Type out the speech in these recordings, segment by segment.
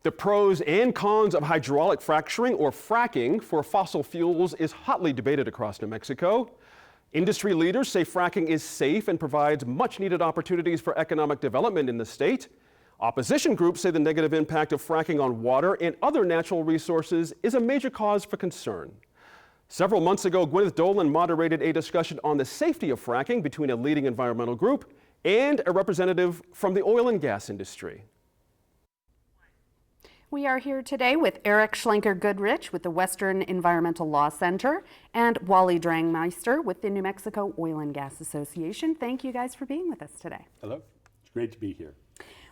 The pros and cons of hydraulic fracturing or fracking for fossil fuels is hotly debated across New Mexico. Industry leaders say fracking is safe and provides much needed opportunities for economic development in the state. Opposition groups say the negative impact of fracking on water and other natural resources is a major cause for concern. Several months ago, Gwyneth Dolan moderated a discussion on the safety of fracking between a leading environmental group and a representative from the oil and gas industry. We are here today with Eric Schlenker-Goodrich with the Western Environmental Law Center and Wally Drangmeister with the New Mexico Oil and Gas Association. Thank you guys for being with us today. Hello, it's great to be here.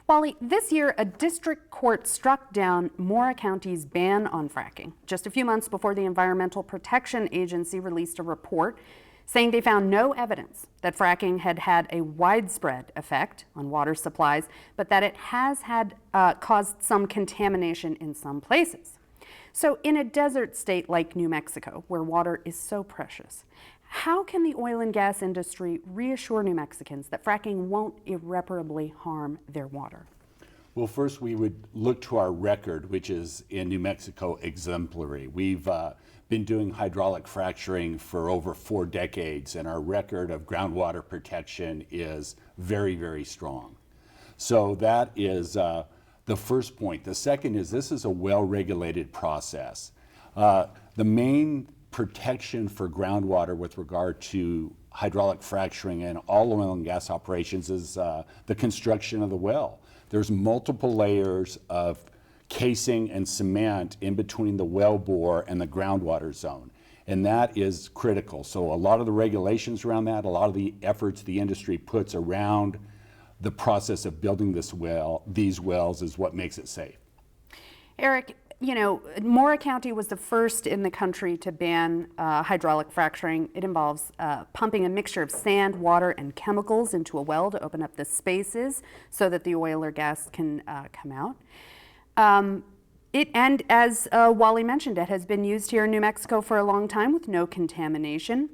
Wally, this year a district court struck down Mora County's ban on fracking, just a few months before the Environmental Protection Agency released a report saying they found no evidence that fracking had had a widespread effect on water supplies, but that it has had caused some contamination in some places. So in a desert state like New Mexico, where water is so precious, how can the oil and gas industry reassure New Mexicans that fracking won't irreparably harm their water? Well, first we would look to our record, which is in New Mexico exemplary. We've been doing hydraulic fracturing for over 4 decades, and our record of groundwater protection is very, very strong. So that is the first point. The second is this is a well-regulated process. The main protection for groundwater with regard to hydraulic fracturing and all oil and gas operations is the construction of the well. There's multiple layers of casing and cement in between the well bore and the groundwater zone, and that is critical. So a lot of the regulations around that, a lot of the efforts the industry puts around the process of building these wells is what makes it safe. Eric, you know, Mora County was the first in the country to ban hydraulic fracturing. It involves pumping a mixture of sand, water, and chemicals into a well to open up the spaces so that the oil or gas can come out. And as Wally mentioned, it has been used here in New Mexico for a long time with no contamination.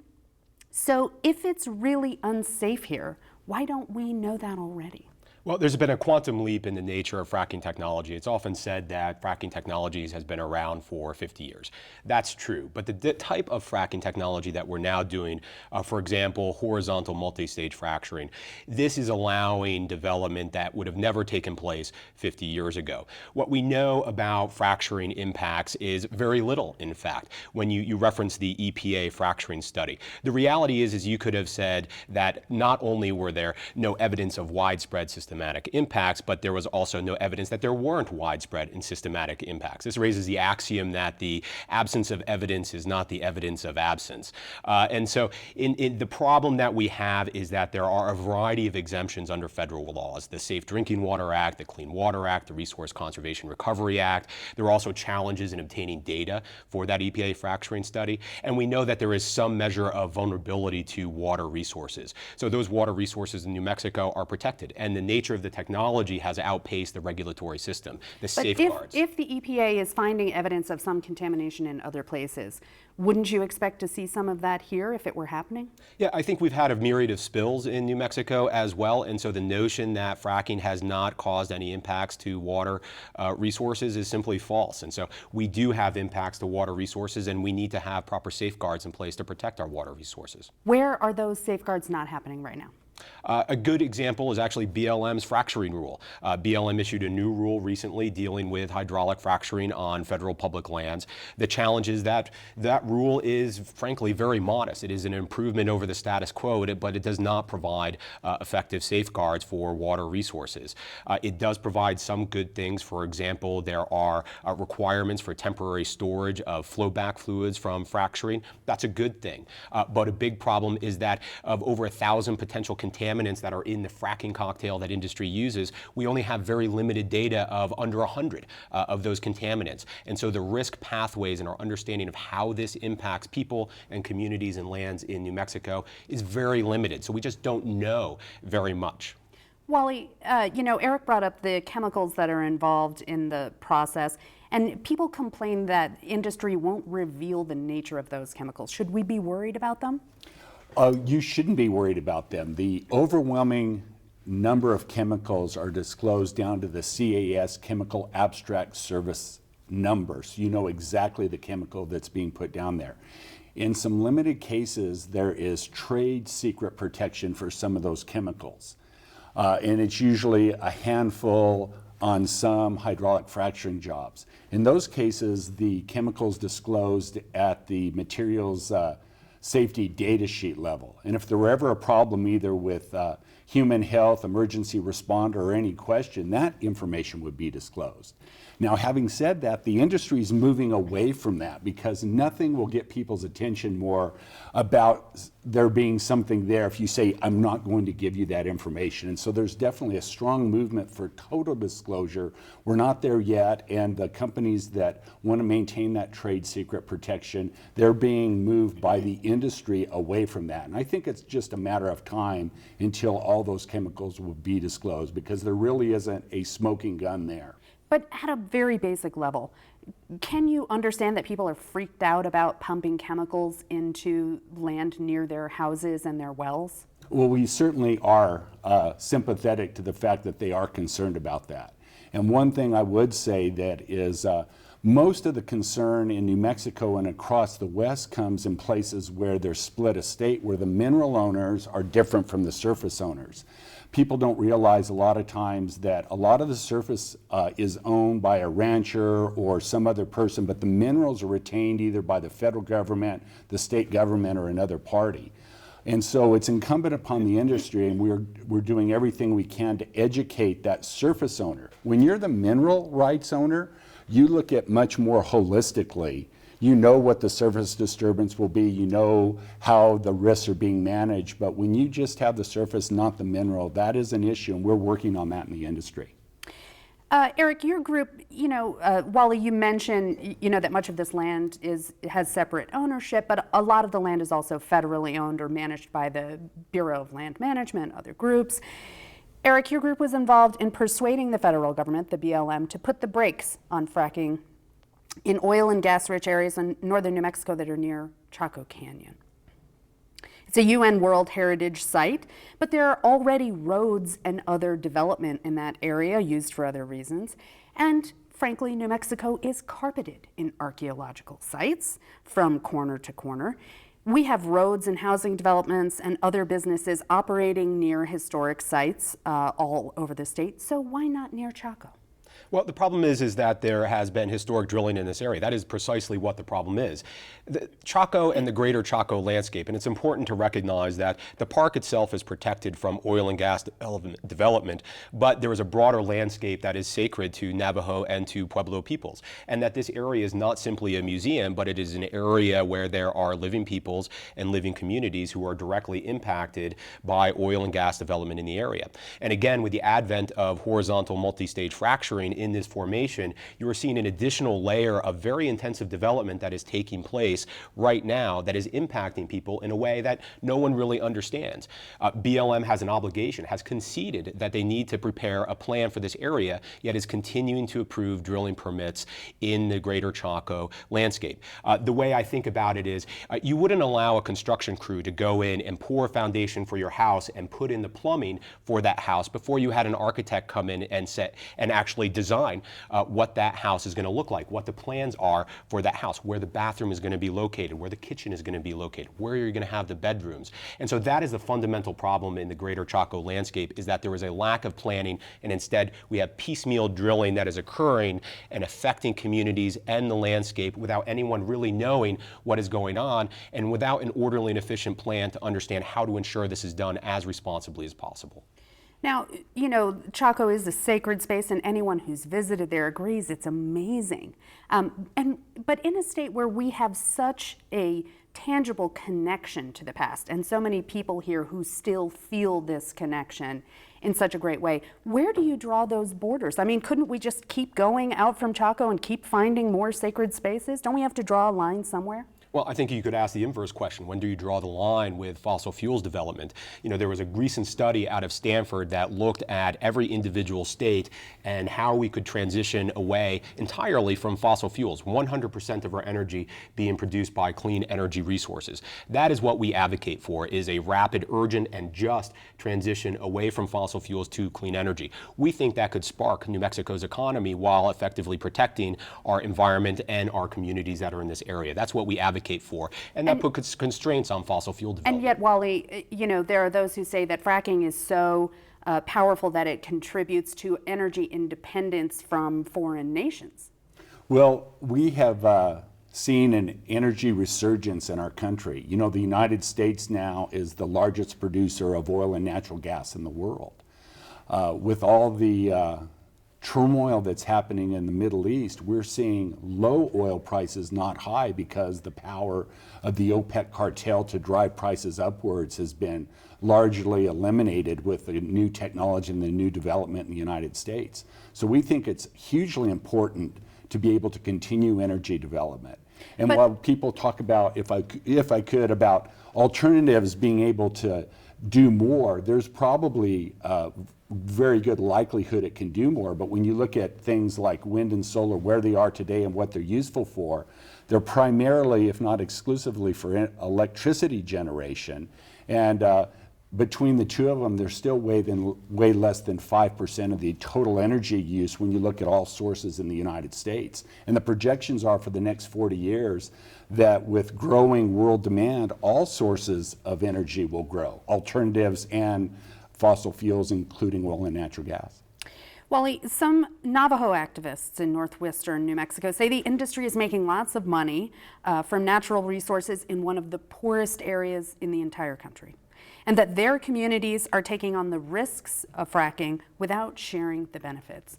So if it's really unsafe here, why don't we know that already? Well, there's been a quantum leap in the nature of fracking technology. It's often said that fracking technologies has been around for 50 years. That's true, but the type of fracking technology that we're now doing, for example, horizontal multi-stage fracturing, this is allowing development that would have never taken place 50 years ago. What we know about fracturing impacts is very little, in fact. When you reference the EPA fracturing study, the reality is you could have said that not only were there no evidence of widespread systematic impacts, but there was also no evidence that there weren't widespread and systematic impacts. This raises the axiom that the absence of evidence is not the evidence of absence. And so the problem that we have is that there are a variety of exemptions under federal laws, the Safe Drinking Water Act, the Clean Water Act, the Resource Conservation Recovery Act. There are also challenges in obtaining data for that EPA fracturing study. And we know that there is some measure of vulnerability to water resources. So those water resources in New Mexico are protected, and the nature of the technology has outpaced the regulatory system, the safeguards. If the EPA is finding evidence of some contamination in other places, wouldn't you expect to see some of that here if it were happening? Yeah, I think we've had a myriad of spills in New Mexico as well, and so the notion that fracking has not caused any impacts to water resources is simply false. And so we do have impacts to water resources, and we need to have proper safeguards in place to protect our water resources. Where are those safeguards not happening right now? A good example is actually BLM's fracturing rule. BLM issued a new rule recently dealing with hydraulic fracturing on federal public lands. The challenge is that that rule is frankly very modest. It is an improvement over the status quo, but it does not provide effective safeguards for water resources. It does provide some good things. For example, there are requirements for temporary storage of flowback fluids from fracturing. That's a good thing. But a big problem is that of over 1,000 potential contaminants that are in the fracking cocktail that industry uses, we only have very limited data of under 100 of those contaminants. And so the risk pathways and our understanding of how this impacts people and communities and lands in New Mexico is very limited. So we just don't know very much. Wally, you know, Eric brought up the chemicals that are involved in the process, and people complain that industry won't reveal the nature of those chemicals. Should we be worried about them? You shouldn't be worried about them. The overwhelming number of chemicals are disclosed down to the CAS Chemical Abstract Service number, so you know exactly the chemical that's being put down there. In some limited cases, there is trade secret protection for some of those chemicals. And it's usually a handful on some hydraulic fracturing jobs. In those cases, the chemicals disclosed at the materials safety data sheet level. And if there were ever a problem either with human health, emergency responder, or any question, that information would be disclosed. Now, having said that, the industry is moving away from that because nothing will get people's attention more about there being something there if you say, I'm not going to give you that information. And so there's definitely a strong movement for total disclosure. We're not there yet, and the companies that want to maintain that trade secret protection, they're being moved by the industry away from that. And I think it's just a matter of time until all those chemicals will be disclosed because there really isn't a smoking gun there. But at a very basic level, can you understand that people are freaked out about pumping chemicals into land near their houses and their wells? Well, we certainly are sympathetic to the fact that they are concerned about that. And one thing I would say that is most of the concern in New Mexico and across the West comes in places where there's split estate, where the mineral owners are different from the surface owners. People don't realize a lot of times that a lot of the surface is owned by a rancher or some other person, but the minerals are retained either by the federal government, the state government, or another party. And so it's incumbent upon the industry, and we're doing everything we can to educate that surface owner. When you're the mineral rights owner, you look at much more holistically. You know what the surface disturbance will be, you know how the risks are being managed, but when you just have the surface, not the mineral, that is an issue, and we're working on that in the industry. Eric, your group, Wally, you mentioned, that much of this land has separate ownership, but a lot of the land is also federally owned or managed by the Bureau of Land Management, other groups. Eric, your group was involved in persuading the federal government, the BLM, to put the brakes on fracking in oil and gas-rich areas in northern New Mexico that are near Chaco Canyon. It's a UN World Heritage Site, but there are already roads and other development in that area used for other reasons. And frankly, New Mexico is carpeted in archaeological sites from corner to corner. We have roads and housing developments and other businesses operating near historic sites all over the state, so why not near Chaco? Well, the problem is that there has been historic drilling in this area. That is precisely what the problem is. The Chaco and the greater Chaco landscape, and it's important to recognize that the park itself is protected from oil and gas development, but there is a broader landscape that is sacred to Navajo and to Pueblo peoples, and that this area is not simply a museum, but it is an area where there are living peoples and living communities who are directly impacted by oil and gas development in the area. And again, with the advent of horizontal multi-stage fracturing in this formation, you are seeing an additional layer of very intensive development that is taking place right now that is impacting people in a way that no one really understands. BLM has an obligation, has conceded that they need to prepare a plan for this area, yet is continuing to approve drilling permits in the greater Chaco landscape. The way I think about it is you wouldn't allow a construction crew to go in and pour a foundation for your house and put in the plumbing for that house before you had an architect come in and actually design what that house is going to look like, what the plans are for that house, where the bathroom is going to be located, where the kitchen is going to be located, where you're going to have the bedrooms. And so that is the fundamental problem in the greater Chaco landscape, is that there is a lack of planning, and instead we have piecemeal drilling that is occurring and affecting communities and the landscape without anyone really knowing what is going on and without an orderly and efficient plan to understand how to ensure this is done as responsibly as possible. Now, Chaco is a sacred space, and anyone who's visited there agrees it's amazing. But in a state where we have such a tangible connection to the past, and so many people here who still feel this connection in such a great way, where do you draw those borders? I mean, couldn't we just keep going out from Chaco and keep finding more sacred spaces? Don't we have to draw a line somewhere? Well, I think you could ask the inverse question. When do you draw the line with fossil fuels development? You know, there was a recent study out of Stanford that looked at every individual state and how we could transition away entirely from fossil fuels, 100% of our energy being produced by clean energy resources. That is what we advocate for, is a rapid, urgent, and just transition away from fossil fuels to clean energy. We think that could spark New Mexico's economy while effectively protecting our environment and our communities that are in this area. That's what we advocate for, and that puts constraints on fossil fuel development. And yet, Wally, you know, there are those who say that fracking is so powerful that it contributes to energy independence from foreign nations. Well, we have seen an energy resurgence in our country. You know, the United States now is the largest producer of oil and natural gas in the world. With all the turmoil that's happening in the Middle East, we're seeing low oil prices, not high, because the power of the OPEC cartel to drive prices upwards has been largely eliminated with the new technology and the new development in the United States. So we think it's hugely important to be able to continue energy development. And while people talk about, if I could, about alternatives being able to do more, there's probably very good likelihood it can do more. But when you look at things like wind and solar, where they are today and what they're useful for, they're primarily, if not exclusively, for electricity generation. And between the two of them, they're still way less than 5% of the total energy use when you look at all sources in the United States. And the projections are for the next 40 years that with growing world demand, all sources of energy will grow, alternatives and fossil fuels, including oil and natural gas. Wally, some Navajo activists in northwestern New Mexico say the industry is making lots of money from natural resources in one of the poorest areas in the entire country, and that their communities are taking on the risks of fracking without sharing the benefits.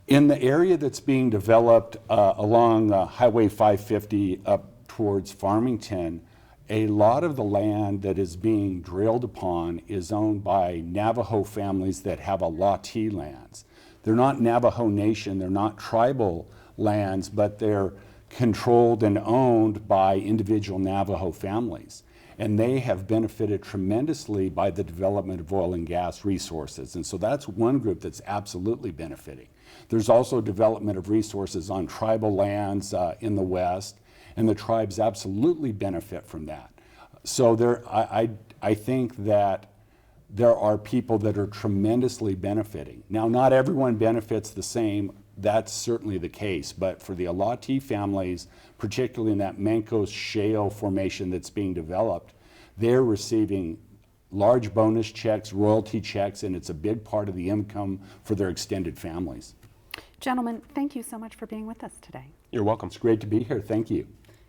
In the area that's being developed along Highway 550 up towards Farmington, a lot of the land that is being drilled upon is owned by Navajo families that have Alati lands. They're not Navajo Nation, they're not tribal lands, but they're controlled and owned by individual Navajo families. And they have benefited tremendously by the development of oil and gas resources. And so that's one group that's absolutely benefiting. There's also development of resources on tribal lands in the West, and the tribes absolutely benefit from that. So I think that there are people that are tremendously benefiting. Now, not everyone benefits the same. That's certainly the case. But for the Alati families, particularly in that Mancos Shale formation that's being developed, they're receiving large bonus checks, royalty checks, and it's a big part of the income for their extended families. Gentlemen, thank you so much for being with us today. You're welcome. It's great to be here. Thank you.